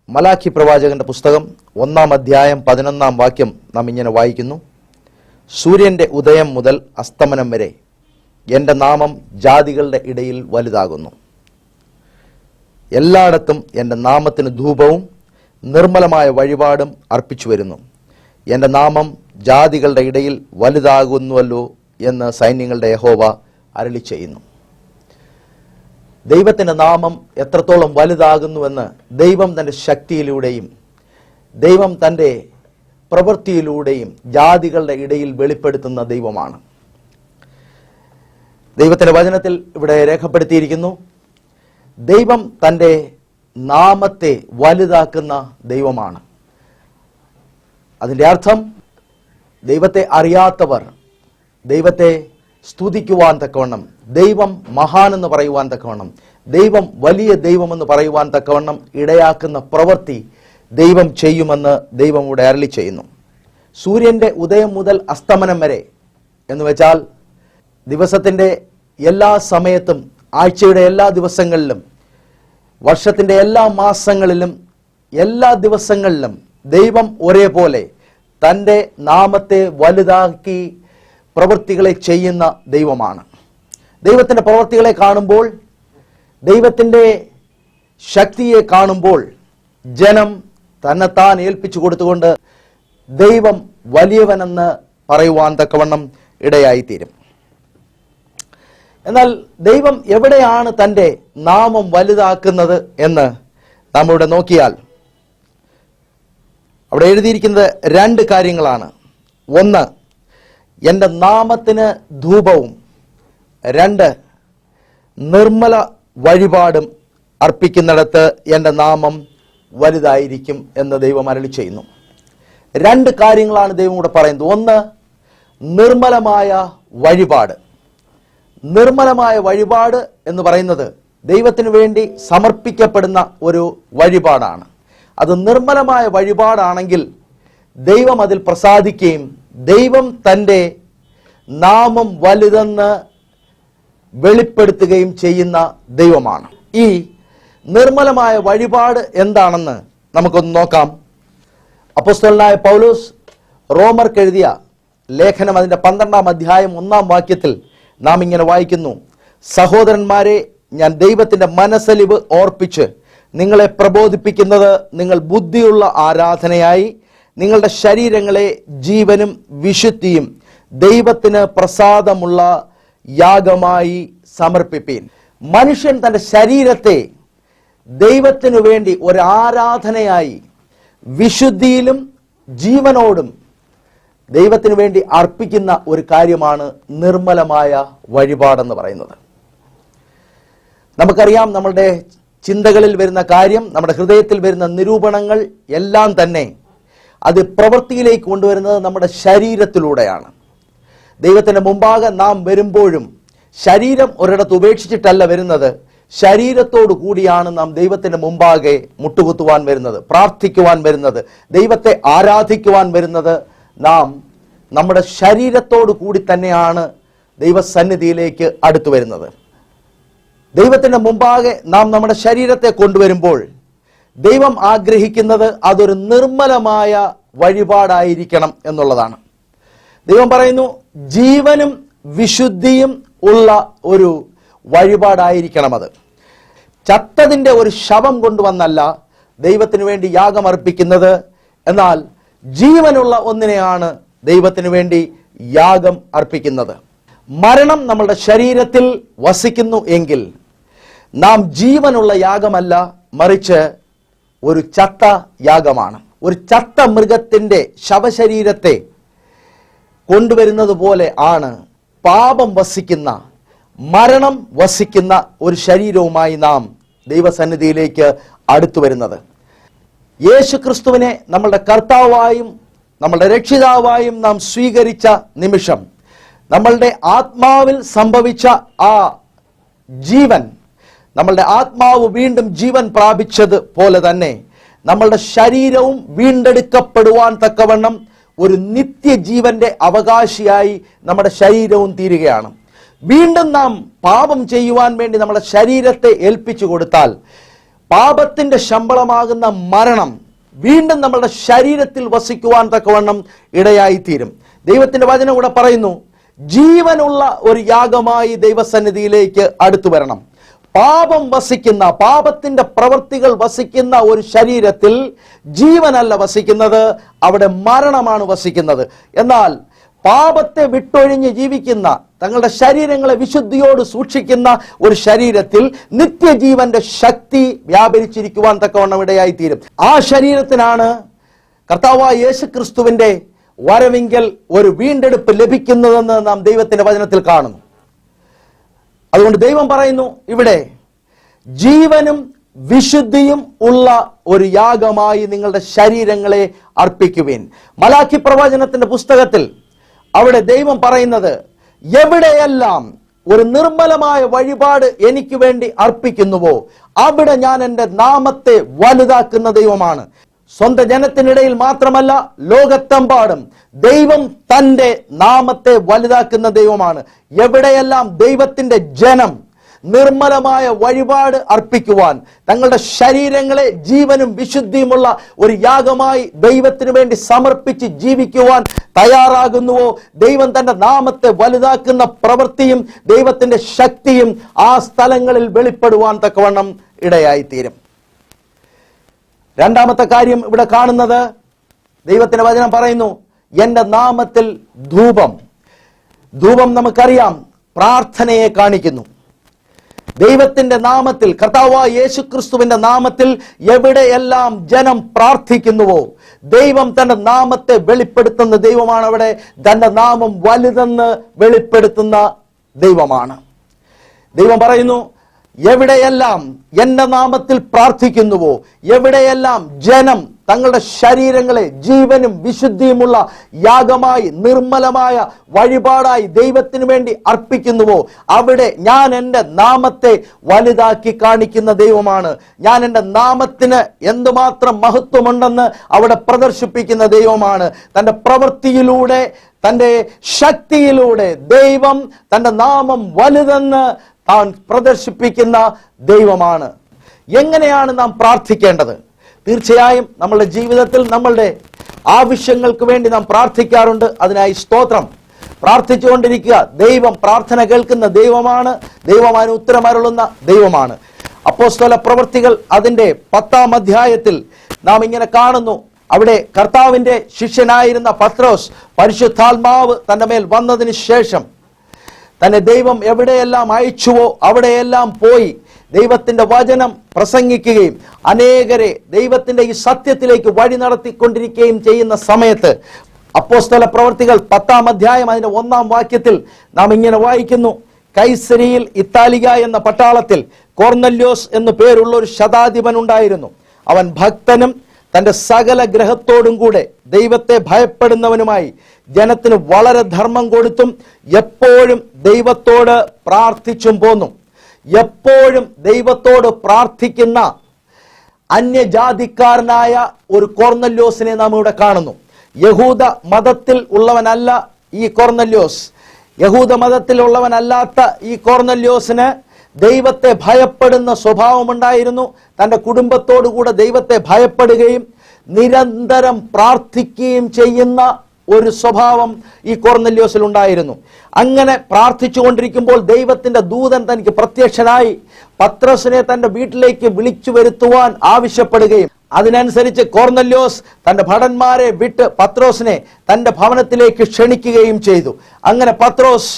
മലാഖി പ്രവാചകന്റെ പുസ്തകം 1-ാം അധ്യായം 11-ാം വാക്യം നാം ഇങ്ങനെ വായിക്കുന്നു. സൂര്യന്റെ ഉദയം മുതൽ അസ്തമനം വരെ എൻ്റെ നാമം ജാതികളുടെ ഇടയിൽ വലുതാകുന്നു. എല്ലായിടത്തും എൻ്റെ നാമത്തിന് ധൂപവും നിർമ്മലമായ വഴിപാടും അർപ്പിച്ചു വരുന്നു. എൻ്റെ നാമം ജാതികളുടെ ഇടയിൽ വലുതാകുന്നുവല്ലോ എന്ന് സൈന്യങ്ങളുടെ യഹോവ അരുളി ചെയ്യുന്നു. ദൈവത്തിൻ്റെ നാമം എത്രത്തോളം വലുതാകുന്നുവെന്ന് ദൈവം തൻ്റെ ശക്തിയിലൂടെയും ദൈവം തൻ്റെ പ്രവൃത്തിയിലൂടെയും ജാതികളുടെ ഇടയിൽ വെളിപ്പെടുത്തുന്ന ദൈവമാണ്. ദൈവത്തിൻ്റെ വചനത്തിൽ ഇവിടെ രേഖപ്പെടുത്തിയിരിക്കുന്നു, ദൈവം തൻ്റെ നാമത്തെ വലുതാക്കുന്ന ദൈവമാണ്. അതിൻ്റെ അർത്ഥം ദൈവത്തെ അറിയാത്തവർ ദൈവത്തെ സ്തുതിക്കുവാൻ തക്കവണ്ണം, ദൈവം മഹാനെന്ന് പറയുവാൻ തക്കവണ്ണം, ദൈവം വലിയ ദൈവമെന്ന് പറയുവാൻ തക്കവണ്ണം ഇടയാക്കുന്ന പ്രവൃത്തി ദൈവം ചെയ്യുമെന്ന് ദൈവം ഇവിടെ അരുളി ചെയ്യുന്നു. സൂര്യൻ്റെ ഉദയം മുതൽ അസ്തമനം വരെ എന്ന് വെച്ചാൽ ദിവസത്തിൻ്റെ എല്ലാ സമയത്തും, ആഴ്ചയുടെ എല്ലാ ദിവസങ്ങളിലും, വർഷത്തിൻ്റെ എല്ലാ മാസങ്ങളിലും, എല്ലാ ദിവസങ്ങളിലും ദൈവം ഒരേപോലെ തൻ്റെ നാമത്തെ വലുതാക്കി പ്രവൃത്തികളെ ചെയ്യുന്ന ദൈവമാണ്. ദൈവത്തിൻ്റെ പ്രവൃത്തികളെ കാണുമ്പോൾ, ദൈവത്തിൻ്റെ ശക്തിയെ കാണുമ്പോൾ ജനം തന്നെത്താൻ ഏൽപ്പിച്ചു കൊടുത്തുകൊണ്ട് ദൈവം വലിയവനെന്ന് പറയുവാൻ തക്കവണ്ണം ഇടയായിത്തീരും. എന്നാൽ ദൈവം എവിടെയാണ് തൻ്റെ നാമം വലുതാക്കുന്നത് എന്ന് നാം ഇവിടെ നോക്കിയാൽ അവിടെ എഴുതിയിരിക്കുന്നത് 2 കാര്യങ്ങളാണ്. ഒന്ന്, എൻ്റെ നാമത്തിന് ധൂപവും, 2, നിർമ്മല വഴിപാടും അർപ്പിക്കുന്നിടത്ത് എൻ്റെ നാമം വലുതായിരിക്കും എന്ന് ദൈവം അരുളി ചെയ്യുന്നു. 2 കാര്യങ്ങളാണ് ദൈവം ഇവിടെ പറയുന്നത്. ഒന്ന്, നിർമ്മലമായ വഴിപാട്. നിർമ്മലമായ വഴിപാട് എന്ന് പറയുന്നത് ദൈവത്തിന് വേണ്ടി സമർപ്പിക്കപ്പെടുന്ന ഒരു വഴിപാടാണ്. അത് നിർമ്മലമായ വഴിപാടാണെങ്കിൽ ദൈവം അതിൽ പ്രസാദിക്കുകയും ദൈവം തൻ്റെ നാമം വലുതെന്ന് വെളിപ്പെടുത്തുകയും ചെയ്യുന്ന ദൈവമാണ്. ഈ നിർമ്മലമായ വഴിപാട് എന്താണെന്ന് നമുക്കൊന്ന് നോക്കാം. അപ്പോസ്തലനായ പൗലോസ് റോമർക്ക് എഴുതിയ ലേഖനം അതിൻ്റെ 12-ാം അധ്യായം 1-ാം വാക്യത്തിൽ നാം ഇങ്ങനെ വായിക്കുന്നു, സഹോദരന്മാരെ, ഞാൻ ദൈവത്തിൻ്റെ മനസ്സലിവ് ഓർപ്പിച്ച് നിങ്ങളെ പ്രബോധിപ്പിക്കുന്നത് നിങ്ങൾ ബുദ്ധിയുള്ള ആരാധനയായി നിങ്ങളുടെ ശരീരങ്ങളെ ജീവനും വിശുദ്ധിയും ദൈവത്തിന് പ്രസാദമുള്ള യാഗമായി സമർപ്പിപ്പീൻ. മനുഷ്യൻ തൻ്റെ ശരീരത്തെ ദൈവത്തിനു വേണ്ടി ഒരു ആരാധനയായി വിശുദ്ധിയിലും ജീവനോടും ദൈവത്തിനു വേണ്ടി അർപ്പിക്കുന്ന ഒരു കാര്യമാണ് നിർമ്മലമായ വഴിപാടെന്ന് പറയുന്നത്. നമുക്കറിയാം, നമ്മളുടെ ചിന്തകളിൽ വരുന്ന കാര്യം, നമ്മുടെ ഹൃദയത്തിൽ വരുന്ന നിരൂപണങ്ങൾ എല്ലാം തന്നെ അത് പ്രവൃത്തിയിലേക്ക് കൊണ്ടുവരുന്നത് നമ്മുടെ ശരീരത്തിലൂടെയാണ്. ദൈവത്തിൻ്റെ മുമ്പാകെ നാം വരുമ്പോഴും ശരീരം ഒരിടത്ത് ഉപേക്ഷിച്ചിട്ടല്ല വരുന്നത്, ശരീരത്തോടു കൂടിയാണ് നാം ദൈവത്തിൻ്റെ മുമ്പാകെ മുട്ടുകുത്തുവാൻ വരുന്നത്, പ്രാർത്ഥിക്കുവാൻ വരുന്നത്, ദൈവത്തെ ആരാധിക്കുവാൻ വരുന്നത്. നാം നമ്മുടെ ശരീരത്തോടു കൂടി തന്നെയാണ് ദൈവസന്നിധിയിലേക്ക് അടുത്തു വരുന്നത്. ദൈവത്തിൻ്റെ മുമ്പാകെ നാം നമ്മുടെ ശരീരത്തെ കൊണ്ടുവരുമ്പോൾ ദൈവം ആഗ്രഹിക്കുന്നത് അതൊരു നിർമ്മലമായ വഴിപാടായിരിക്കണം എന്നുള്ളതാണ്. ദൈവം പറയുന്നു, ജീവനും വിശുദ്ധിയും ഉള്ള ഒരു വഴിപാടായിരിക്കണം അത്. ചത്തതിൻ്റെ ഒരു ശവം കൊണ്ടുവന്നല്ല ദൈവത്തിന് വേണ്ടി യാഗം അർപ്പിക്കുന്നത്, എന്നാൽ ജീവനുള്ള ഒന്നിനെയാണ് ദൈവത്തിന് വേണ്ടി യാഗം അർപ്പിക്കുന്നത്. മരണം നമ്മളുടെ ശരീരത്തിൽ വസിക്കുന്നു എങ്കിൽ നാം ജീവനുള്ള യാഗമല്ല, മറിച്ച് ഒരു ചത്ത യാഗമാണ്. ഒരു ചത്ത മൃഗത്തിൻ്റെ ശവശരീരത്തെ കൊണ്ടുവരുന്നത് പോലെ ആണ് പാപം വസിക്കുന്ന, മരണം വസിക്കുന്ന ഒരു ശരീരവുമായി നാം ദൈവസന്നിധിയിലേക്ക് അടുത്തു വരുന്നത്. യേശു ക്രിസ്തുവിനെ നമ്മളുടെ കർത്താവായും നമ്മളുടെ രക്ഷിതാവായും നാം സ്വീകരിച്ച നിമിഷം നമ്മളുടെ ആത്മാവിൽ സംഭവിച്ച ആ ജീവൻ, നമ്മളുടെ ആത്മാവ് വീണ്ടും ജീവൻ പ്രാപിച്ചത് പോലെ തന്നെ നമ്മളുടെ ശരീരവും വീണ്ടെടുക്കപ്പെടുവാൻ തക്കവണ്ണം ഒരു നിത്യജീവന്റെ അവകാശിയായി നമ്മുടെ ശരീരവും തീരുകയാണ്. വീണ്ടും നാം പാപം ചെയ്യുവാൻ വേണ്ടി നമ്മുടെ ശരീരത്തെ ഏൽപ്പിച്ചു കൊടുത്താൽ പാപത്തിന്റെ ശമ്പളമാകുന്ന മരണം വീണ്ടും നമ്മളുടെ ശരീരത്തിൽ വസിക്കുവാൻ തക്കവണ്ണം ഇടയായിത്തീരും. ദൈവത്തിന്റെ വചനം കൂടെ പറയുന്നു, ജീവനുള്ള ഒരു യാഗമായി ദൈവസന്നിധിയിലേക്ക് അടുത്തു വരണം. പാപം വസിക്കുന്ന, പാപത്തിന്റെ പ്രവൃത്തികൾ വസിക്കുന്ന ഒരു ശരീരത്തിൽ ജീവനല്ല വസിക്കുന്നത്, അവിടെ മരണമാണ് വസിക്കുന്നത്. എന്നാൽ പാപത്തെ വിട്ടൊഴിഞ്ഞ് ജീവിക്കുന്ന, തങ്ങളുടെ ശരീരങ്ങളെ വിശുദ്ധിയോട് സൂക്ഷിക്കുന്ന ഒരു ശരീരത്തിൽ നിത്യജീവന്റെ ശക്തി വ്യാപരിച്ചിരിക്കുവാൻ തക്കവണ്ണം ഇടയായിത്തീരും. ആ ശരീരത്തിനാണ് കർത്താവായ യേശുക്രിസ്തുവിന്റെ വരവിങ്കൽ ഒരു വീണ്ടെടുപ്പ് ലഭിക്കുന്നതെന്ന് നാം ദൈവത്തിന്റെ വചനത്തിൽ കാണുന്നു. അതുകൊണ്ട് ദൈവം പറയുന്നു ഇവിടെ, ജീവനും വിശുദ്ധിയും ഉള്ള ഒരു യാഗമായി നിങ്ങളുടെ ശരീരങ്ങളെ അർപ്പിക്കുവിൻ. മലാക്കി പ്രവചനത്തിന്റെ പുസ്തകത്തിൽ അവിടെ ദൈവം പറയുന്നത്, എവിടെയെല്ലാം ഒരു നിർമ്മലമായ വഴിപാട് എനിക്ക് വേണ്ടി അർപ്പിക്കുന്നുവോ അവിടെ ഞാൻ എൻ്റെ നാമത്തെ വലുതാക്കുന്ന ദൈവമാണ്. സ്വന്തം ജനത്തിനിടയിൽ മാത്രമല്ല, ലോകത്തെമ്പാടും ദൈവം തൻ്റെ നാമത്തെ വലുതാക്കുന്ന ദൈവമാണ്. എവിടെയെല്ലാം ദൈവത്തിൻ്റെ ജനം നിർമ്മലമായ വഴിപാട് അർപ്പിക്കുവാൻ, തങ്ങളുടെ ശരീരങ്ങളെ ജീവനും വിശുദ്ധിയുമുള്ള ഒരു യാഗമായി ദൈവത്തിനു വേണ്ടി സമർപ്പിച്ച് ജീവിക്കുവാൻ തയ്യാറാകുന്നുവോ, ദൈവം തന്റെ നാമത്തെ വലുതാക്കുന്ന പ്രവൃത്തിയും ദൈവത്തിന്റെ ശക്തിയും ആ സ്ഥലങ്ങളിൽ വെളിപ്പെടുവാൻ തക്കവണ്ണം ഇടയായിത്തീരും. രണ്ടാമത്തെ കാര്യം ഇവിടെ കാണുന്നത്, ദൈവത്തിന്റെ വചനം പറയുന്നു, എന്റെ നാമത്തിൽ ധൂപം. ധൂപം നമുക്കറിയാം, പ്രാർത്ഥനയെ കാണിക്കുന്നു. ദൈവത്തിന്റെ നാമത്തിൽ, കർത്താവായ യേശുക്രിസ്തുവിന്റെ നാമത്തിൽ എവിടെയെല്ലാം ജനം പ്രാർത്ഥിക്കുന്നുവോ ദൈവം തന്റെ നാമത്തെ വെളിപ്പെടുത്തുന്ന ദൈവമാണ്. അവിടെ തന്റെ നാമം വലുതെന്ന് വെളിപ്പെടുത്തുന്ന ദൈവമാണ്. ദൈവം പറയുന്നു, എവിടെയെല്ലാം എന്റെ നാമത്തിൽ പ്രാർത്ഥിക്കുന്നുവോ, എവിടെയെല്ലാം ജനം തങ്ങളുടെ ശരീരങ്ങളെ ജീവനും വിശുദ്ധിയുമുള്ള യാഗമായി നിർമ്മലമായ വഴിപാടായി ദൈവത്തിനു വേണ്ടി അർപ്പിക്കുന്നുവോ അവിടെ ഞാൻ എൻ്റെ നാമത്തെ വലുതാക്കി കാണിക്കുന്ന ദൈവമാണ്. ഞാൻ എൻ്റെ നാമത്തിന് എന്തുമാത്രം മഹത്വമുണ്ടെന്ന് അവിടെ പ്രദർശിപ്പിക്കുന്ന ദൈവമാണ്. തൻ്റെ പ്രവൃത്തിയിലൂടെ, തൻ്റെ ശക്തിയിലൂടെ ദൈവം തൻ്റെ നാമം വലുതെന്ന് താൻ പ്രദർശിപ്പിക്കുന്ന ദൈവമാണ്. എങ്ങനെയാണ് നാം പ്രാർത്ഥിക്കേണ്ടത്? തീർച്ചയായും നമ്മളുടെ ജീവിതത്തിൽ നമ്മളുടെ ആവശ്യങ്ങൾക്ക് വേണ്ടി നാം പ്രാർത്ഥിക്കാറുണ്ട്. അതിനായി സ്തോത്രം. പ്രാർത്ഥിച്ചുകൊണ്ടിരിക്കുക. ദൈവം പ്രാർത്ഥന കേൾക്കുന്ന ദൈവമാണ്. ദൈവം അതിന് ഉത്തരമരുളുന്ന ദൈവമാണ്. അപ്പോസ്തല പ്രവൃത്തികൾ അതിൻ്റെ 10-ാം അധ്യായത്തിൽ നാം ഇങ്ങനെ കാണുന്നു. അവിടെ കർത്താവിൻ്റെ ശിഷ്യനായിരുന്ന പത്രോസ്, പരിശുദ്ധാത്മാവ് തന്റെ മേൽ വന്നതിന് ശേഷം തന്നെ ദൈവം എവിടെയെല്ലാം അയച്ചുവോ അവിടെയെല്ലാം പോയി ദൈവത്തിന്റെ വചനം പ്രസംഗിക്കുകയും അനേകരെ ദൈവത്തിന്റെ ഈ സത്യത്തിലേക്ക് വഴി നടത്തിക്കൊണ്ടിരിക്കുകയും ചെയ്യുന്ന സമയത്ത്, അപ്പോസ്തല പ്രവൃത്തികൾ 10-ാം അധ്യായം അതിന്റെ 1-ാം വാക്യത്തിൽ നാം ഇങ്ങനെ വായിക്കുന്നു, കൈസരിയിൽ ഇത്താലിക എന്ന പട്ടാളത്തിൽ കൊർന്നല്യോസ് എന്നു പേരുള്ള ഒരു ശതാധിപൻ ഉണ്ടായിരുന്നു. അവൻ ഭക്തനും തന്റെ സകല ഗ്രഹത്തോടും കൂടെ ദൈവത്തെ ഭയപ്പെടുന്നവനുമായി ജനത്തിന് വളരെ ധർമ്മം കൊടുത്തും എപ്പോഴും ദൈവത്തോട് പ്രാർത്ഥിച്ചും പോന്നു. എപ്പോഴും ദൈവത്തോട് പ്രാർത്ഥിക്കുന്ന അന്യജാതിക്കാരനായ ഒരു കൊർന്നല്യോസിനെ നാം ഇവിടെ കാണുന്നു. യഹൂദ മതത്തിൽ ഉള്ളവനല്ല ഈ കൊർന്നല്യോസ്. യഹൂദ മതത്തിൽ ഉള്ളവനല്ലാത്ത ഈ കൊർന്നല്യോസിന് ദൈവത്തെ ഭയപ്പെടുന്ന സ്വഭാവമുണ്ടായിരുന്നു. തൻ്റെ കുടുംബത്തോടുകൂടെ ദൈവത്തെ ഭയപ്പെടുകയും നിരന്തരം പ്രാർത്ഥിക്കുകയും ചെയ്യുന്ന ഒരു സ്വഭാവം ഈ കൊർന്നല്യോസിൽ ഉണ്ടായിരുന്നു. അങ്ങനെ പ്രാർത്ഥിച്ചു കൊണ്ടിരിക്കുമ്പോൾ ദൈവത്തിന്റെ ദൂതൻ തനിക്ക് പ്രത്യക്ഷനായി പത്രോസിനെ തന്റെ വീട്ടിലേക്ക് വിളിച്ചു വരുത്തുവാൻ ആവശ്യപ്പെടുകയും അതിനനുസരിച്ച് കൊർന്നല്യോസ് തന്റെ ഭടന്മാരെ വിട്ട് പത്രോസിനെ തന്റെ ഭവനത്തിലേക്ക് ക്ഷണിക്കുകയും ചെയ്തു. അങ്ങനെ പത്രോസ്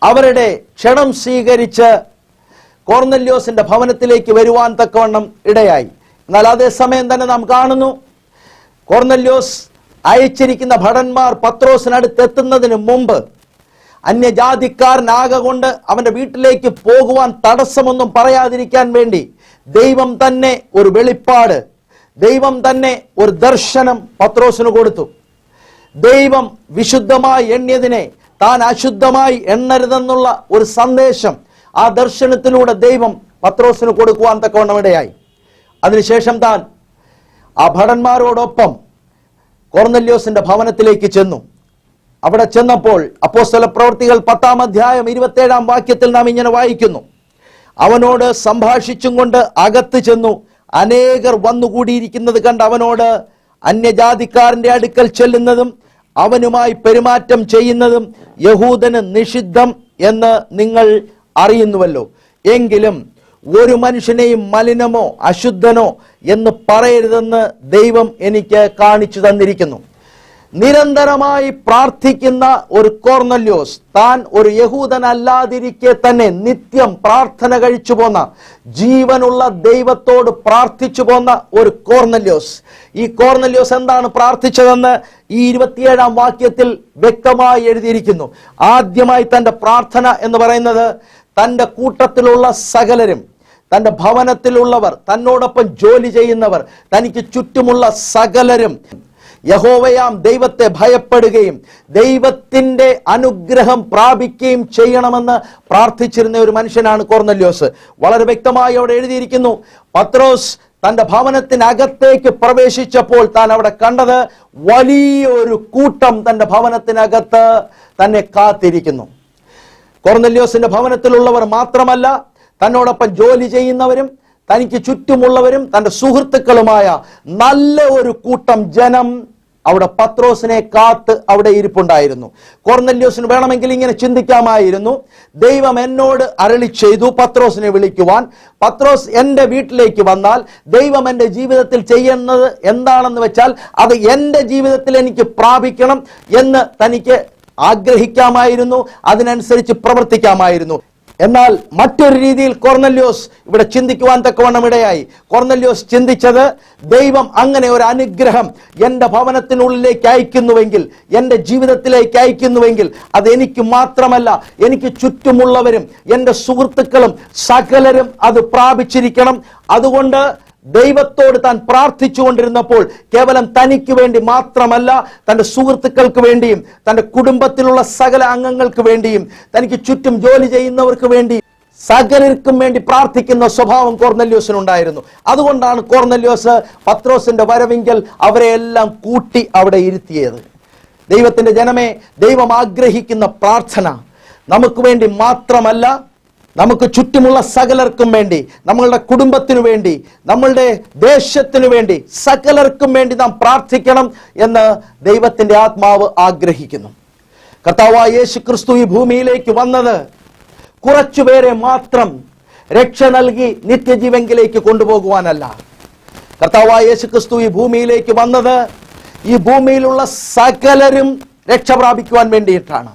അവരുടെ ക്ഷണം സ്വീകരിച്ച് കൊർന്നല്യോസിന്റെ ഭവനത്തിലേക്ക് വരുവാൻ തക്കവണ്ണം ഇടയായി. എന്നാൽ അതേസമയം തന്നെ നാം കാണുന്നു, കൊർന്നല്യോസ് അയച്ചിരിക്കുന്ന ഭടന്മാർ പത്രോസിനടുത്ത് എത്തുന്നതിന് മുമ്പ് അന്യജാതിക്കാരനാകൊണ്ട് അവന്റെ വീട്ടിലേക്ക് പോകുവാൻ തടസ്സമൊന്നും പറയാതിരിക്കാൻ വേണ്ടി ദൈവം തന്നെ ഒരു വെളിപ്പാട്, ദൈവം തന്നെ ഒരു ദർശനം പത്രോസിന് കൊടുത്തു. ദൈവം വിശുദ്ധമായി എണ്ണിയതിനെ താൻ അശുദ്ധമായി എണ്ണരുതെന്നുള്ള ഒരു സന്ദേശം ആ ദർശനത്തിലൂടെ ദൈവം പത്രോസിന് കൊടുക്കുവാൻ തക്കവണ്ണം ഇടയായി. അതിനുശേഷം താൻ ആ ഭടന്മാരോടൊപ്പം കൊർന്നല്യോസിന്റെ ഭവനത്തിലേക്ക് ചെന്നു. അവിടെ ചെന്നപ്പോൾ അപ്പോസ്തല പ്രവൃത്തികൾ 10-ാം അധ്യായം 27-ാം വാക്യത്തിൽ നാം ഇങ്ങനെ വായിക്കുന്നു, അവനോട് സംഭാഷിച്ചും കൊണ്ട് അകത്ത് ചെന്നു അനേകർ വന്നുകൂടിയിരിക്കുന്നത് കണ്ട് അവനോട് അന്യജാതിക്കാരന്റെ അടുക്കൽ ചെല്ലുന്നതും അവനുമായി പെരുമാറ്റം ചെയ്യുന്നതും യഹൂദന് നിഷിദ്ധം എന്ന് നിങ്ങൾ അറിയുന്നുവല്ലോ. എങ്കിലും ഒരു മനുഷ്യനെയും മലിനമോ അശുദ്ധനോ എന്ന് പറയരുതെന്ന് ദൈവം എനിക്ക് കാണിച്ചു തന്നിരിക്കുന്നു. നിരന്തരമായി പ്രാർത്ഥിക്കുന്ന ഒരു കൊർന്നല്യോസ്, താൻ ഒരു യഹൂദനല്ലാതിരിക്കെ തന്നെ നിത്യം പ്രാർത്ഥന കഴിച്ചു പോന്ന, ജീവനുള്ള ദൈവത്തോട് പ്രാർത്ഥിച്ചു പോന്ന ഒരു കൊർന്നല്യോസ്. ഈ കൊർന്നല്യോസ് എന്താണ് പ്രാർത്ഥിച്ചതെന്ന് ഈ 27-ാം വാക്യത്തിൽ വ്യക്തമായി എഴുതിയിരിക്കുന്നു. ആദ്യമായി തന്റെ പ്രാർത്ഥന എന്ന് പറയുന്നത് തന്റെ കൂട്ടത്തിലുള്ള സകലരും, തന്റെ ഭവനത്തിലുള്ളവർ, തന്നോടൊപ്പം ജോലി ചെയ്യുന്നവർ, തനിക്ക് ചുറ്റുമുള്ള സകലരും യഹോവയാം ദൈവത്തെ ഭയപ്പെടുകയും ദൈവത്തിന്റെ അനുഗ്രഹം പ്രാപിക്കുകയും ചെയ്യണമെന്ന് പ്രാർത്ഥിച്ചിരുന്ന ഒരു മനുഷ്യനാണ് കൊർന്നല്യോസ്. വളരെ വ്യക്തമായി അവിടെ എഴുതിയിരിക്കുന്നു, പത്രോസ് തന്റെ ഭവനത്തിനകത്തേക്ക് പ്രവേശിച്ചപ്പോൾ താൻ അവിടെ കണ്ടത് വലിയൊരു കൂട്ടം തന്റെ ഭവനത്തിനകത്ത് തന്നെ കാത്തിരിക്കുന്നു. കൊർന്നല്യോസിന്റെ ഭവനത്തിലുള്ളവർ മാത്രമല്ല, തന്നോടൊപ്പം ജോലി ചെയ്യുന്നവരും തനിക്ക് ചുറ്റുമുള്ളവരും തന്റെ സുഹൃത്തുക്കളുമായ നല്ല ഒരു കൂട്ടം ജനം അവിടെ പത്രോസിനെ കാത്ത് അവിടെ ഇരിപ്പുണ്ടായിരുന്നു. കൊർന്നല്യോസിന് വേണമെങ്കിൽ ഇങ്ങനെ ചിന്തിക്കാമായിരുന്നു, ദൈവം എന്നോട് അരുളി ചെയ്തു പത്രോസിനെ വിളിക്കുവാൻ. പത്രോസ് എൻ്റെ വീട്ടിലേക്ക് വന്നാൽ ദൈവം എൻ്റെ ജീവിതത്തിൽ ചെയ്യുന്നത് എന്താണെന്ന് വെച്ചാൽ അത് എൻ്റെ ജീവിതത്തിൽ എനിക്ക് പ്രാപിക്കണം എന്ന് തനിക്ക് ആഗ്രഹിക്കാമായിരുന്നു, അതിനനുസരിച്ച് പ്രവർത്തിക്കാമായിരുന്നു. എന്നാൽ മറ്റൊരു രീതിയിൽ കൊർന്നല്യോസ് ഇവിടെ ചിന്തിക്കുവാൻ തക്കവണ്ണം ഇടയായി. കൊർന്നല്യോസ് ചിന്തിച്ചത്, ദൈവം അങ്ങനെ ഒരു അനുഗ്രഹം എൻ്റെ ഭവനത്തിനുള്ളിലേക്ക് അയക്കുന്നുവെങ്കിൽ, എൻ്റെ ജീവിതത്തിലേക്ക് അയക്കുന്നുവെങ്കിൽ അത് എനിക്ക് മാത്രമല്ല, എനിക്ക് ചുറ്റുമുള്ളവരും എൻ്റെ സുഹൃത്തുക്കളും സകലരും അത് പ്രാപിച്ചിരിക്കണം. അതുകൊണ്ട് ദൈവത്തോട് താൻ പ്രാർത്ഥിച്ചു കൊണ്ടിരുന്നപ്പോൾ കേവലം തനിക്ക് വേണ്ടി മാത്രമല്ല, തൻ്റെ സുഹൃത്തുക്കൾക്ക് വേണ്ടിയും തൻ്റെ കുടുംബത്തിലുള്ള സകല അംഗങ്ങൾക്ക് വേണ്ടിയും തനിക്ക് ചുറ്റും ജോലി ചെയ്യുന്നവർക്ക് വേണ്ടി സകലർക്കും വേണ്ടി പ്രാർത്ഥിക്കുന്ന സ്വഭാവം കൊർന്നല്യോസിനുണ്ടായിരുന്നു. അതുകൊണ്ടാണ് കൊർന്നല്യോസ് പത്രോസിന്റെ വരവിങ്കൽ അവരെ എല്ലാം കൂട്ടി അവിടെ ഇരുത്തിയത്. ദൈവത്തിന്റെ ജനമേ, ദൈവം ആഗ്രഹിക്കുന്ന പ്രാർത്ഥന നമുക്ക് വേണ്ടി മാത്രമല്ല, നമുക്ക് ചുറ്റുമുള്ള സകലർക്കും വേണ്ടി, നമ്മളുടെ കുടുംബത്തിനു വേണ്ടി, നമ്മളുടെ ദേശത്തിനു വേണ്ടി, സകലർക്കും വേണ്ടി നാം പ്രാർത്ഥിക്കണം എന്ന് ദൈവത്തിന്റെ ആത്മാവ് ആഗ്രഹിക്കുന്നു. കർത്താവായ യേശു ക്രിസ്തു ഈ ഭൂമിയിലേക്ക് വന്നത് കുറച്ചുപേരെ മാത്രം രക്ഷ നൽകി നിത്യജീവങ്കിലേക്ക് കൊണ്ടുപോകുവാനല്ല. കർത്താവായ യേശു ക്രിസ്തു ഈ ഭൂമിയിലേക്ക് വന്നത് ഈ ഭൂമിയിലുള്ള സകലരും രക്ഷ പ്രാപിക്കുവാൻ വേണ്ടിയിട്ടാണ്.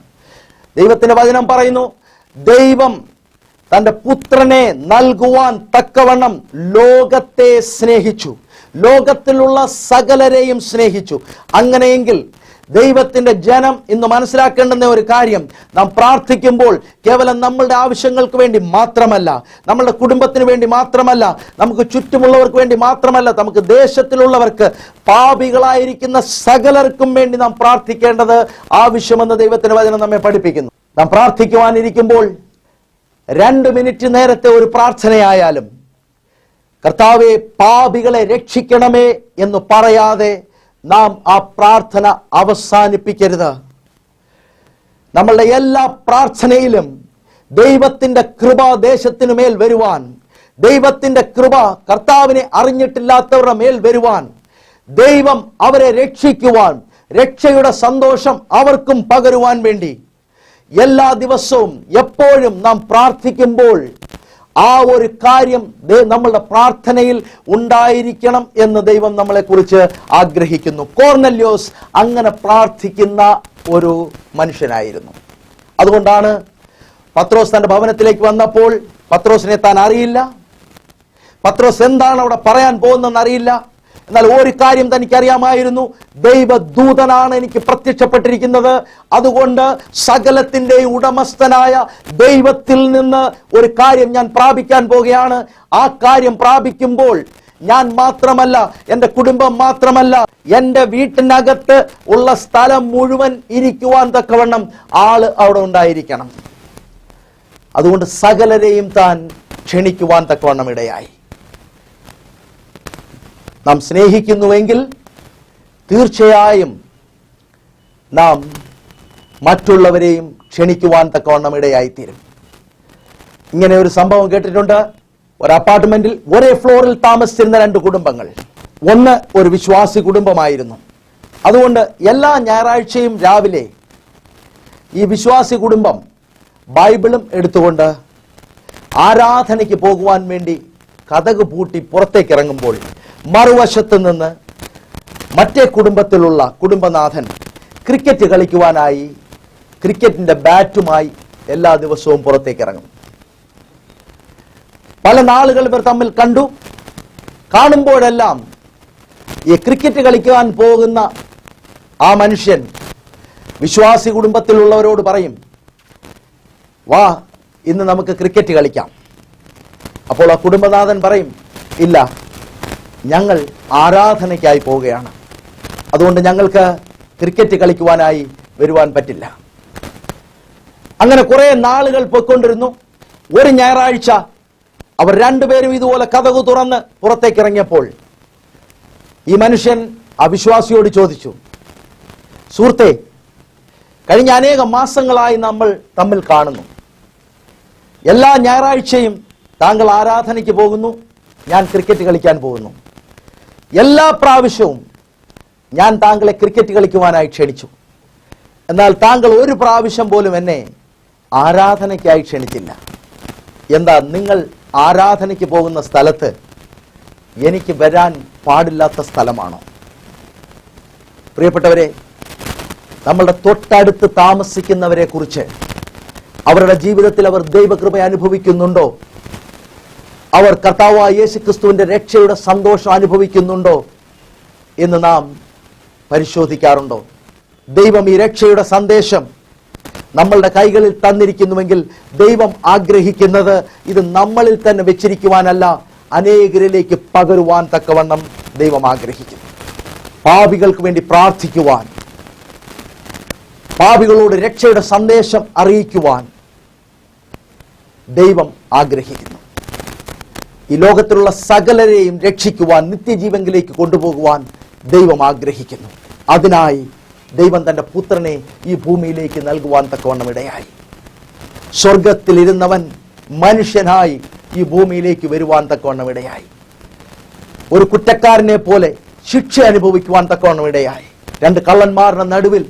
ദൈവത്തിന്റെ വചനം പറയുന്നു, ദൈവം തന്റെ പുത്രനെ നൽകുവാൻ തക്കവണ്ണം ലോകത്തെ സ്നേഹിച്ചു, ലോകത്തിലുള്ള സകലരെയും സ്നേഹിച്ചു. അങ്ങനെയെങ്കിൽ ദൈവത്തിന്റെ ജനം ഇന്ന് മനസ്സിലാക്കേണ്ടുന്ന ഒരു കാര്യം, നാം പ്രാർത്ഥിക്കുമ്പോൾ കേവലം നമ്മളുടെ ആവശ്യങ്ങൾക്ക് വേണ്ടി മാത്രമല്ല, നമ്മളുടെ കുടുംബത്തിന് വേണ്ടി മാത്രമല്ല, നമുക്ക് ചുറ്റുമുള്ളവർക്ക് വേണ്ടി മാത്രമല്ല, നമുക്ക് ദേശത്തിലുള്ളവർക്ക്, പാപികളായിരിക്കുന്ന സകലർക്കും വേണ്ടി നാം പ്രാർത്ഥിക്കേണ്ടത് ആവശ്യമെന്ന് ദൈവത്തിന്റെ വചനം നമ്മെ പഠിപ്പിക്കുന്നു. നാം പ്രാർത്ഥിക്കുവാനിരിക്കുമ്പോൾ 2 മിനിറ്റ് നേരത്തെ ഒരു പ്രാർത്ഥനയായാലും കർത്താവേ പാപികളെ രക്ഷിക്കണമേ എന്ന് പറയാതെ നാം ആ പ്രാർത്ഥന അവസാനിപ്പിക്കരുത്. നമ്മളുടെ എല്ലാ പ്രാർത്ഥനയിലും ദൈവത്തിന്റെ കൃപ ദേശത്തിനു മേൽ വരുവാൻ, ദൈവത്തിന്റെ കൃപ കർത്താവിനെ അറിഞ്ഞിട്ടില്ലാത്തവരുടെ മേൽ വരുവാൻ, ദൈവം അവരെ രക്ഷിക്കുവാൻ, രക്ഷയുടെ സന്തോഷം അവർക്കും പകരുവാൻ വേണ്ടി എല്ലാ ദിവസവും എപ്പോഴും നാം പ്രാർത്ഥിക്കുമ്പോൾ ആ ഒരു കാര്യം നമ്മളുടെ പ്രാർത്ഥനയിൽ ഉണ്ടായിരിക്കണം എന്ന് ദൈവം നമ്മളെ കുറിച്ച് ആഗ്രഹിക്കുന്നു. കൊർന്നല്യോസ് അങ്ങനെ പ്രാർത്ഥിക്കുന്ന ഒരു മനുഷ്യനായിരുന്നു. അതുകൊണ്ടാണ് പത്രോസ് തന്റെ ഭവനത്തിലേക്ക് വന്നപ്പോൾ പത്രോസിനെ താൻ അറിയില്ല, പത്രോസ് എന്താണ് അവിടെ പറയാൻ പോകുന്നതെന്ന് അറിയില്ല. എന്നാൽ ഒരു കാര്യം തനിക്കറിയാമായിരുന്നു, ദൈവദൂതനാണ് എനിക്ക് പ്രത്യക്ഷപ്പെട്ടിരിക്കുന്നത്. അതുകൊണ്ട് സകലത്തിന്റെ ഉടമസ്ഥനായ ദൈവത്തിൽ നിന്ന് ഒരു കാര്യം ഞാൻ പ്രാപിക്കാൻ പോകുകയാണ്. ആ കാര്യം പ്രാപിക്കുമ്പോൾ ഞാൻ മാത്രമല്ല, എൻ്റെ കുടുംബം മാത്രമല്ല, എൻ്റെ വീട്ടിനകത്ത് ഉള്ള സ്ഥലം മുഴുവൻ ഇരിക്കുവാൻ തക്കവണ്ണം ആള് അവിടെ ഉണ്ടായിരിക്കണം. അതുകൊണ്ട് സകലരെയും താൻ ക്ഷണിക്കുവാൻ തക്കവണ്ണം ഇടയായി. നാം സ്നേഹിക്കുന്നുവെങ്കിൽ തീർച്ചയായും നാം മറ്റുള്ളവരെയും ക്ഷണിക്കുവാൻ തക്കവണ്ണം ഇടയായിത്തീരും. ഇങ്ങനെ ഒരു സംഭവം കേട്ടിട്ടുണ്ട്. ഒരു അപ്പാർട്ട്മെന്റിൽ ഒരേ ഫ്ലോറിൽ താമസിച്ചിരുന്ന 2 കുടുംബങ്ങൾ. ഒന്ന് ഒരു വിശ്വാസി കുടുംബമായിരുന്നു. അതുകൊണ്ട് എല്ലാ ഞായറാഴ്ചയും രാവിലെ ഈ വിശ്വാസി കുടുംബം ബൈബിളും എടുത്തുകൊണ്ട് ആരാധനയ്ക്ക് പോകുവാൻ വേണ്ടി കതക് പൂട്ടി പുറത്തേക്ക് ഇറങ്ങുമ്പോൾ മറുവശത്ത് നിന്ന് മറ്റേ കുടുംബത്തിലുള്ള കുടുംബനാഥൻ ക്രിക്കറ്റ് കളിക്കുവാനായി ക്രിക്കറ്റിന്റെ ബാറ്റുമായി എല്ലാ ദിവസവും പുറത്തേക്ക് ഇറങ്ങും. പല നാളുകൾ ഇവർ തമ്മിൽ കണ്ടു. കാണുമ്പോഴെല്ലാം ഈ ക്രിക്കറ്റ് കളിക്കുവാൻ പോകുന്ന ആ മനുഷ്യൻ വിശ്വാസി കുടുംബത്തിലുള്ളവരോട് പറയും, വാ ഇന്ന് നമുക്ക് ക്രിക്കറ്റ് കളിക്കാം. അപ്പോൾ ആ കുടുംബനാഥൻ പറയും, ഇല്ല, ഞങ്ങൾ ആരാധനയ്ക്കായി പോവുകയാണ്, അതുകൊണ്ട് ഞങ്ങൾക്ക് ക്രിക്കറ്റ് കളിക്കുവാനായി വരുവാൻ പറ്റില്ല. അങ്ങനെ കുറെ നാളുകൾ പോയിക്കൊണ്ടിരുന്നു. ഒരു ഞായറാഴ്ച അവർ രണ്ടുപേരും ഇതുപോലെ കതകു തുറന്ന് പുറത്തേക്ക് ഇറങ്ങിയപ്പോൾ ഈ മനുഷ്യൻ അവിശ്വാസിയോട് ചോദിച്ചു, സുഹൃത്തെ, കഴിഞ്ഞ അനേകം മാസങ്ങളായി നമ്മൾ തമ്മിൽ കാണുന്നു. എല്ലാ ഞായറാഴ്ചയും താങ്കൾ ആരാധനയ്ക്ക് പോകുന്നു, ഞാൻ ക്രിക്കറ്റ് കളിക്കാൻ പോകുന്നു. എല്ലാ പ്രാവശ്യവും ഞാൻ താങ്കളെ ക്രിക്കറ്റ് കളിക്കുവാനായി ക്ഷണിച്ചു. എന്നാൽ താങ്കൾ ഒരു പ്രാവശ്യം പോലും എന്നെ ആരാധനയ്ക്കായി ക്ഷണിച്ചില്ല. എന്താ, നിങ്ങൾ ആരാധനയ്ക്ക് പോകുന്ന സ്ഥലത്ത് എനിക്ക് വരാൻ പാടില്ലാത്ത സ്ഥലമാണോ? പ്രിയപ്പെട്ടവരെ, നമ്മളുടെ തൊട്ടടുത്ത് താമസിക്കുന്നവരെ കുറിച്ച്, അവരുടെ ജീവിതത്തിൽ അവർ ദൈവകൃപ അനുഭവിക്കുന്നുണ്ടോ? അവർ കർത്താവായ യേശുക്രിസ്തുവിന്റെ രക്ഷയുടെ സന്തോഷം അനുഭവിക്കുന്നുണ്ടോ എന്ന് നാം പരിശോധിക്കാറുണ്ടോ? ദൈവം ഈ രക്ഷയുടെ സന്ദേശം നമ്മളുടെ കൈകളിൽ തന്നിരിക്കുന്നുവെങ്കിൽ ദൈവം ആഗ്രഹിക്കുന്നത് ഇത് നമ്മളിൽ തന്നെ വെച്ചിരിക്കുവാനല്ല, അനേകരിലേക്ക് പകരുവാൻ തക്കവണ്ണം ദൈവം ആഗ്രഹിക്കുന്നു. പാപികൾക്ക് വേണ്ടി പ്രാർത്ഥിക്കുവാൻ, പാപികളോട് രക്ഷയുടെ സന്ദേശം അറിയിക്കുവാൻ ദൈവം ആഗ്രഹിക്കുന്നു. ഈ ലോകത്തിലുള്ള സകലരെയും രക്ഷിക്കുവാൻ, നിത്യജീവനിലേക്ക് കൊണ്ടുപോകുവാൻ ദൈവം ആഗ്രഹിക്കുന്നു. അതിനായി ദൈവം തന്റെ പുത്രനെ ഈ ഭൂമിയിലേക്ക് നൽകുവാൻ തക്കവണ്ണം ഇടയായി. സ്വർഗത്തിലിരുന്നവൻ മനുഷ്യനായി ഈ ഭൂമിയിലേക്ക് വരുവാൻ തക്കവണ്ണം ഇടയായി. ഒരു കുറ്റക്കാരനെ പോലെ ശിക്ഷ അനുഭവിക്കുവാൻ തക്കവണ്ണം ഇടയായി. 2 കള്ളന്മാരുടെ നടുവിൽ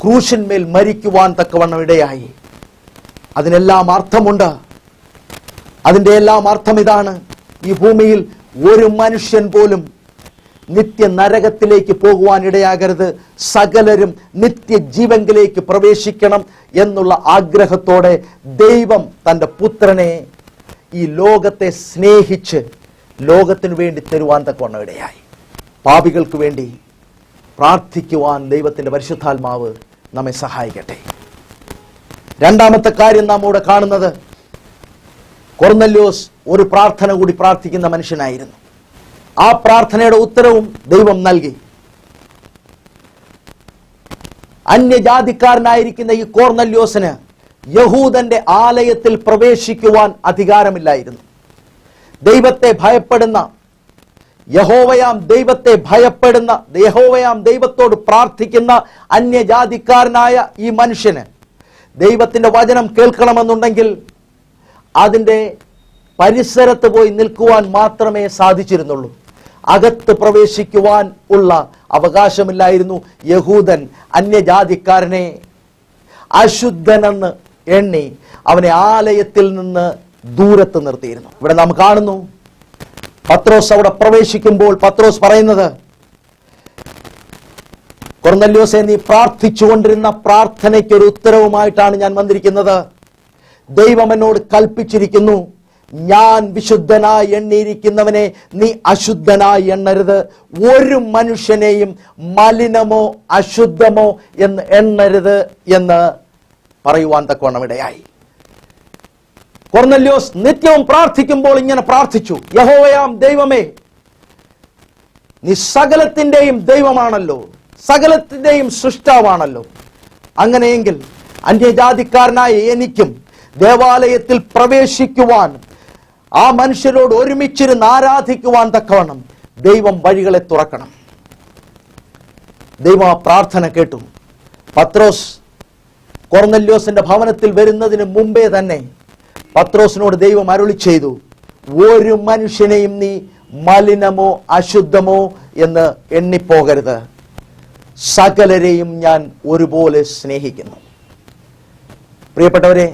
ക്രൂശിന്മേൽ മരിക്കുവാൻ തക്കവണ്ണം ഇടയായി. അതിനെല്ലാം അർത്ഥമുണ്ട്. അതിൻ്റെ എല്ലാം അർത്ഥം ഇതാണ്: ഈ ഭൂമിയിൽ ഒരു മനുഷ്യൻ പോലും നിത്യ നരകത്തിലേക്ക് പോകുവാൻ ഇടയാകരുത്, സകലരും നിത്യജീവനിലേക്ക് പ്രവേശിക്കണം എന്നുള്ള ആഗ്രഹത്തോടെ ദൈവം തൻ്റെ പുത്രനെ ഈ ലോകത്തെ സ്നേഹിച്ച് ലോകത്തിനു വേണ്ടി തരുവാൻ തക്കവണ്ണം ഇടയായി. പാപികൾക്ക് വേണ്ടി പ്രാർത്ഥിക്കുവാൻ ദൈവത്തിൻ്റെ പരിശുദ്ധാത്മാവ് നമ്മെ സഹായിക്കട്ടെ. രണ്ടാമത്തെ കാര്യം നാം ഇവിടെ കാണുന്നത്, കൊർന്നല്യോസ് ഒരു പ്രാർത്ഥന കൂടി പ്രാർത്ഥിക്കുന്ന മനുഷ്യനായിരുന്നു. ആ പ്രാർത്ഥനയുടെ ഉത്തരവും ദൈവം നൽകി. അന്യജാതിക്കാരനായിരിക്കുന്ന ഈ കൊർന്നല്യോസിന് യഹൂദന്റെ ആലയത്തിൽ പ്രവേശിക്കുവാൻ അധികാരമില്ലായിരുന്നു. ദൈവത്തെ ഭയപ്പെടുന്ന, യഹോവയാം ദൈവത്തെ ഭയപ്പെടുന്ന, യഹോവയാം ദൈവത്തോട് പ്രാർത്ഥിക്കുന്ന അന്യജാതിക്കാരനായ ഈ മനുഷ്യന് ദൈവത്തിന്റെ വചനം കേൾക്കണമെന്നുണ്ടെങ്കിൽ അതിൻ്റെ പരിസരത്ത് പോയി നിൽക്കുവാൻ മാത്രമേ സാധിച്ചിരുന്നുള്ളൂ. അകത്ത് പ്രവേശിക്കുവാൻ ഉള്ള അവകാശമില്ലായിരുന്നു. യഹൂദൻ അന്യജാതിക്കാരനെ അശുദ്ധനെന്ന് എണ്ണി അവനെ ആലയത്തിൽ നിന്ന് ദൂരത്ത് നിർത്തിയിരുന്നു. ഇവിടെ നാം കാണുന്നു, പത്രോസ് അവിടെ പ്രവേശിക്കുമ്പോൾ പത്രോസ് പറയുന്നത്, കൊർന്നല്യോസേ, നീ പ്രാർത്ഥിച്ചുകൊണ്ടിരുന്ന പ്രാർത്ഥനയ്ക്കൊരു ഉത്തരവുമായിട്ടാണ് ഞാൻ വന്നിരിക്കുന്നത്. ദൈവം എന്നോട് കൽപ്പിച്ചിരിക്കുന്നു, ഞാൻ വിശുദ്ധനായി എണ്ണിയിരിക്കുന്നവനെ നീ അശുദ്ധനായി എണ്ണരുത്. ഒരു മനുഷ്യനെയും മലിനമോ അശുദ്ധമോ എന്ന് എണ്ണരുത് എന്ന് പറയുവാൻ തക്കവണ്ണം ഇടയായി. കൊർന്നല്യോസ് നിത്യവും പ്രാർത്ഥിക്കുമ്പോൾ ഇങ്ങനെ പ്രാർത്ഥിച്ചു, യഹോവയാം ദൈവമേ, നീ സകലത്തിൻ്റെയും ദൈവമാണല്ലോ, സകലത്തിൻ്റെയും സൃഷ്ടാവാണല്ലോ. അങ്ങനെയെങ്കിൽ അന്യജാതിക്കാരനായ എനിക്കും ദേവാലയത്തിൽ പ്രവേശിക്കുവാൻ, ആ മനുഷ്യരോട് ഒരുമിച്ചിരുന്ന് ആരാധിക്കുവാൻ തക്കവണ്ണം ദൈവം വഴികളെ തുറക്കണം. ദൈവം ആ പ്രാർത്ഥന കേട്ടു. പത്രോസ് കൊർന്നല്യോസിന്റെ ഭവനത്തിൽ വരുന്നതിന് മുമ്പേ തന്നെ പത്രോസിനോട് ദൈവം അരുളി ചെയ്തു, ഒരു മനുഷ്യനെയും നീ മലിനമോ അശുദ്ധമോ എന്ന് എണ്ണിപ്പോകരുത്. സകലരെയും ഞാൻ ഒരുപോലെ സ്നേഹിക്കുന്നു. പ്രിയപ്പെട്ടവരെ,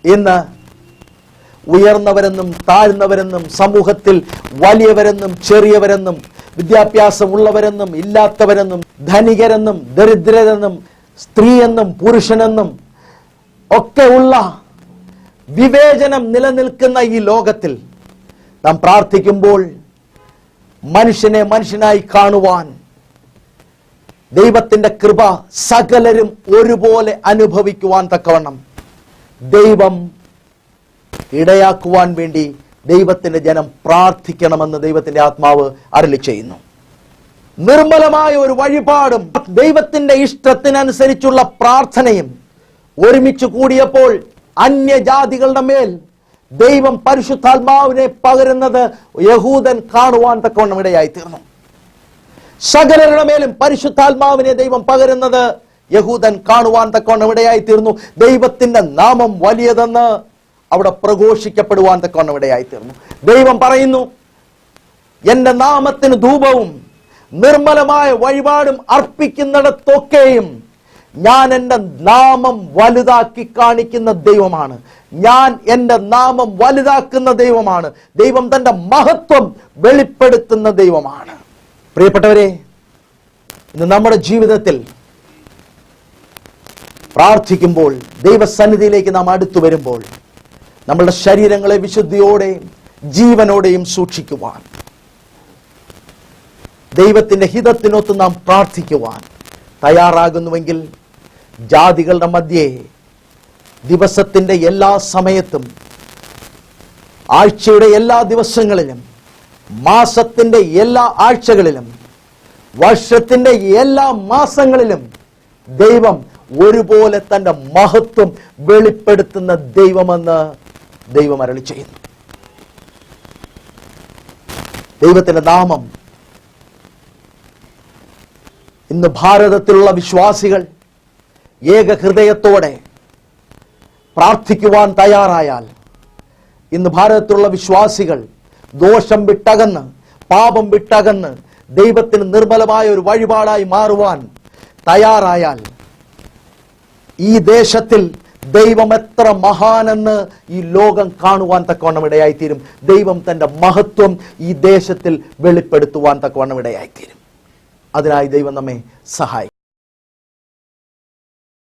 ഇന്ന് ഉയർന്നവരെന്നും താഴ്ന്നവരെന്നും സമൂഹത്തിൽ വലിയവരെന്നും ചെറിയവരെന്നും വിദ്യാഭ്യാസം ഉള്ളവരെന്നും ഇല്ലാത്തവരെന്നും ധനികരെന്നും ദരിദ്രരെന്നും സ്ത്രീയെന്നും പുരുഷനെന്നും ഒക്കെ ഉള്ള വിവേചനം നിലനിൽക്കുന്ന ഈ ലോകത്തിൽ നാം പ്രാർത്ഥിക്കുമ്പോൾ മനുഷ്യനെ മനുഷ്യനായി കാണുവാൻ ദൈവത്തിന്റെ കൃപ സകലരും ഒരുപോലെ അനുഭവിക്കുവാൻ തക്കവണ്ണം ദൈവം ഇടയാക്കുവാൻ വേണ്ടി ദൈവത്തിന്റെ ജനം പ്രാർത്ഥിക്കണമെന്ന് ദൈവത്തിന്റെ ആത്മാവ് അരുളി ചെയ്യുന്നു. നിർമ്മലമായ ഒരു വഴിപാടും ദൈവത്തിന്റെ ഇഷ്ടത്തിനനുസരിച്ചുള്ള പ്രാർത്ഥനയും ഒരുമിച്ച് കൂടിയപ്പോൾ അന്യജാതികളുടെ മേൽ ദൈവം പരിശുദ്ധാത്മാവിനെ പകരുന്നത് യഹൂദൻ കാണുവാൻ തക്കവണ്ണം ഇടയായി തീർന്നു. സകലരുടെ മേലും പരിശുദ്ധാത്മാവിനെ ദൈവം പകരുന്നത് യഹൂദൻ കാണുവാൻ തക്കവണ്ണം ഇടയായി തീർന്നു. ദൈവത്തിന്റെ നാമം വലിയതെന്ന് അവിടെ പ്രഘോഷിക്കപ്പെടുവാൻ തക്കവണ്ണം ഇടയായി തീർന്നു. ദൈവം പറയുന്നു, എന്റെ നാമത്തിന് ധൂപവും നിർമ്മലമായ വഴിപാടും അർപ്പിക്കുന്നിടത്തൊക്കെയും ഞാൻ എൻ്റെ നാമം വലുതാക്കി കാണിക്കുന്ന ദൈവമാണ്. ഞാൻ എൻ്റെ നാമം വലുതാക്കുന്ന ദൈവമാണ്. ദൈവം തൻ്റെ മഹത്വം വെളിപ്പെടുത്തുന്ന ദൈവമാണ്. പ്രിയപ്പെട്ടവരെ, ഇന്ന് നമ്മുടെ ജീവിതത്തിൽ പ്രാർത്ഥിക്കുമ്പോൾ, ദൈവസന്നിധിയിലേക്ക് നാം അടുത്തു വരുമ്പോൾ, നമ്മളുടെ ശരീരങ്ങളെ വിശുദ്ധിയോടെയും ജീവനോടെയും സൂക്ഷിക്കുവാൻ, ദൈവത്തിന്റെ ഹിതത്തിനൊത്ത് നാം പ്രാർത്ഥിക്കുവാൻ തയ്യാറാകുന്നുവെങ്കിൽ ജാതികളുടെ മധ്യേ ദിവസത്തിന്റെ എല്ലാ സമയത്തും, ആഴ്ചയുടെ എല്ലാ ദിവസങ്ങളിലും, മാസത്തിന്റെ എല്ലാ ആഴ്ചകളിലും, വർഷത്തിന്റെ എല്ലാ മാസങ്ങളിലും ദൈവം ഒരുപോലെ തന്റെ മഹത്വം വെളിപ്പെടുത്തുന്ന ദൈവമെന്ന് ദൈവം അരുളി ചെയ്യുന്നു. ദൈവത്തിന്റെ നാമം ഇന്ന് ഭാരതത്തിലുള്ള വിശ്വാസികൾ ഏക ഹൃദയത്തോടെ പ്രാർത്ഥിക്കുവാൻ തയ്യാറായാൽ, ഇന്ന് ഭാരതത്തിലുള്ള വിശ്വാസികൾ ദോഷം വിട്ടകന്ന്, പാപം വിട്ടകന്ന് ദൈവത്തിന് നിർമ്മലമായ ഒരു വഴിപാടായി മാറുവാൻ തയ്യാറായാൽ, ഈ ദേശത്തിൽ ദൈവം എത്ര മഹാനെന്ന് ഈ ലോകം കാണുവാൻ തക്കവണ്ണം ഇടയായിത്തീരും. ദൈവം തന്റെ മഹത്വം ഈ ദേശത്തിൽ വെളിപ്പെടുത്തുവാൻ തക്കവണ്ണം ഇടയായിത്തീരും. അതിനായി ദൈവം നമ്മെ സഹായിക്കും.